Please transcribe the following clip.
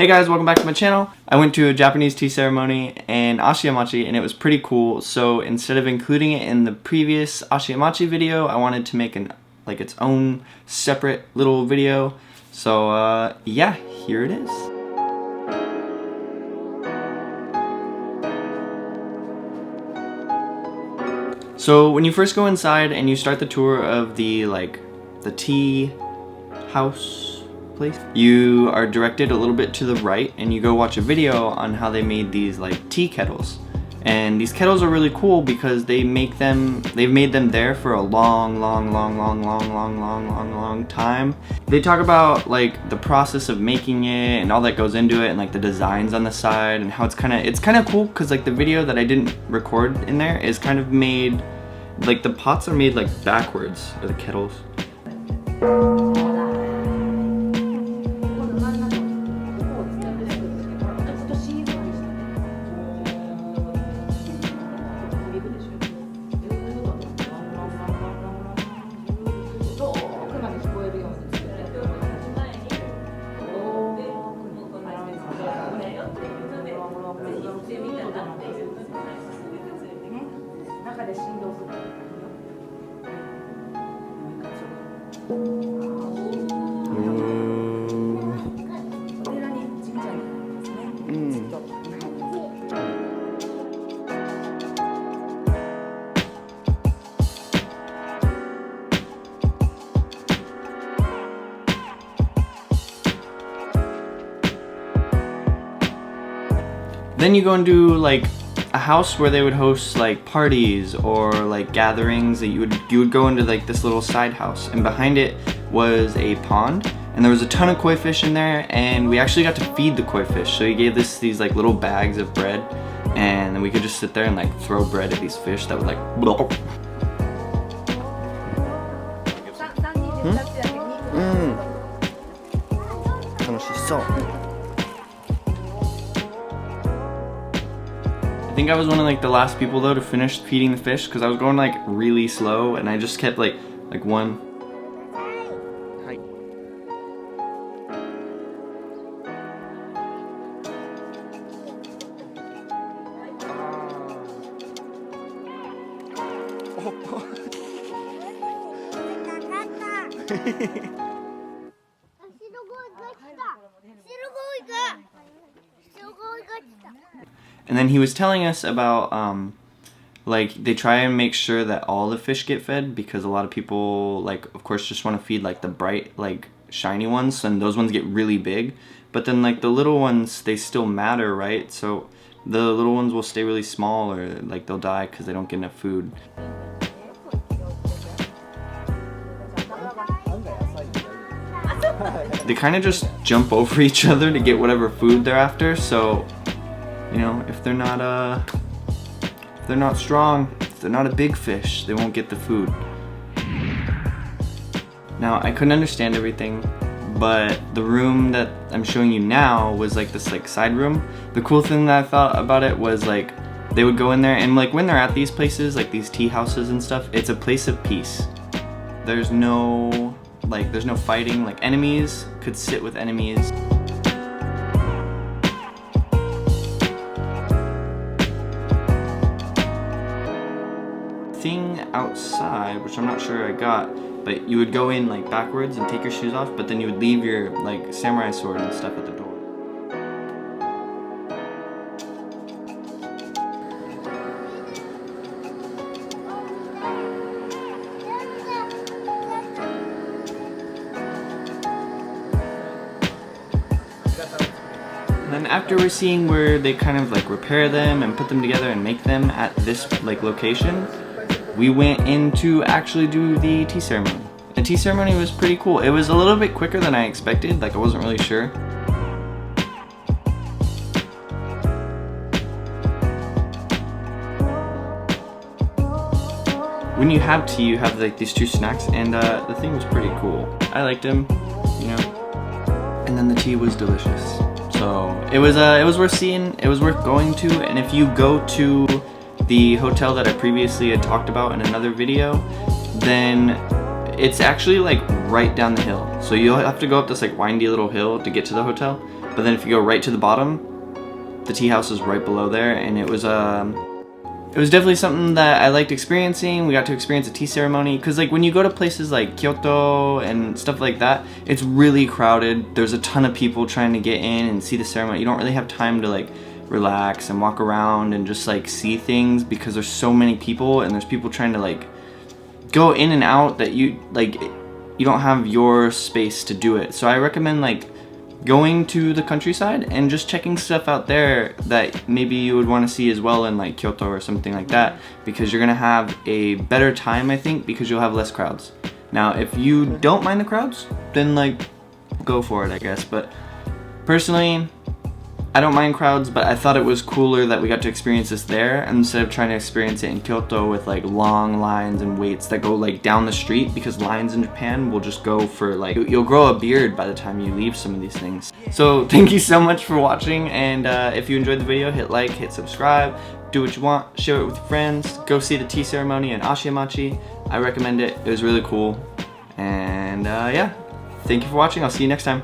Hey guys, welcome back to my channel. I went to a Japanese tea ceremony in Ashiyamachi and it was pretty cool. So instead of including it in the previous Ashiyamachi video, I wanted to make its own separate little video. So yeah, here it is. So when you first go inside and you start the tour of the tea house place, you are directed a little bit to the right and you go watch a video on how they made these tea kettles. And these kettles are really cool because they've made them there for a long time. They talk about the process of making it and all that goes into it, and the designs on the side, and how it's kind of cool because the video that I didn't record in there is kind of made the pots are made backwards, or the kettles. Then you go into a house where they would host parties or gatherings that you would go into this little side house, and behind it was a pond, and there was a ton of koi fish in there, and we actually got to feed the koi fish. So he gave these little bags of bread, and then we could just sit there and throw bread at these fish that would blop. I think I was one of the last people though to finish feeding the fish because I was going really slow, and I just kept one. And then he was telling us about they try and make sure that all the fish get fed, because a lot of people of course just want to feed the bright shiny ones, and those ones get really big, but then the little ones, they still matter, right? So the little ones will stay really small, or they'll die because they don't get enough food. They kind of just jump over each other to get whatever food they're after, so you know, if they're not strong, if they're not a big fish, they won't get the food. Now, I couldn't understand everything, but the room that I'm showing you now was this side room. The cool thing that I thought about it was they would go in there, and when they're at these places, these tea houses and stuff, it's a place of peace. There's no fighting. Enemies could sit with enemies. Thing outside, which I'm not sure I got, but you would go in backwards and take your shoes off, but then you would leave your samurai sword and stuff at the door. And then after we're seeing where they kind of repair them and put them together and make them at this location, we went in to actually do the tea ceremony. The tea ceremony was pretty cool. It was a little bit quicker than I expected. I wasn't really sure. When you have tea, you have these two snacks, and the thing was pretty cool. I liked them, you know. And then the tea was delicious. So it was worth seeing. It was worth going to. And if you go to the hotel that I previously had talked about in another video, then it's actually right down the hill. So you'll have to go up this windy little hill to get to the hotel. But But then if you go right to the bottom, the tea house is right below there, and it was definitely something that I liked experiencing. We got to experience a tea ceremony, because like when you go to places like Kyoto and stuff like that, it's really crowded. There's a ton of people trying to get in and see the ceremony. You don't really have time to like relax and walk around and just like see things, because there's so many people and there's people trying to like go in and out that you don't have your space to do it. So I recommend like going to the countryside and just checking stuff out there that maybe you would want to see as well in like Kyoto or something like that, because you're gonna have a better time, I think, because you'll have less crowds. Now if you don't mind the crowds, then like go for it, I guess. But personally, I don't mind crowds, but I thought it was cooler that we got to experience this there instead of trying to experience it in Kyoto with like long lines and waits that go like down the street, because lines in Japan will just go for like, you'll grow a beard by the time you leave some of these things. So thank you so much for watching, and if you enjoyed the video, hit like, hit subscribe, do what you want, share it with your friends, go see the tea ceremony in Ashiyamachi. I recommend it. It was really cool. And yeah, thank you for watching. I'll see you next time.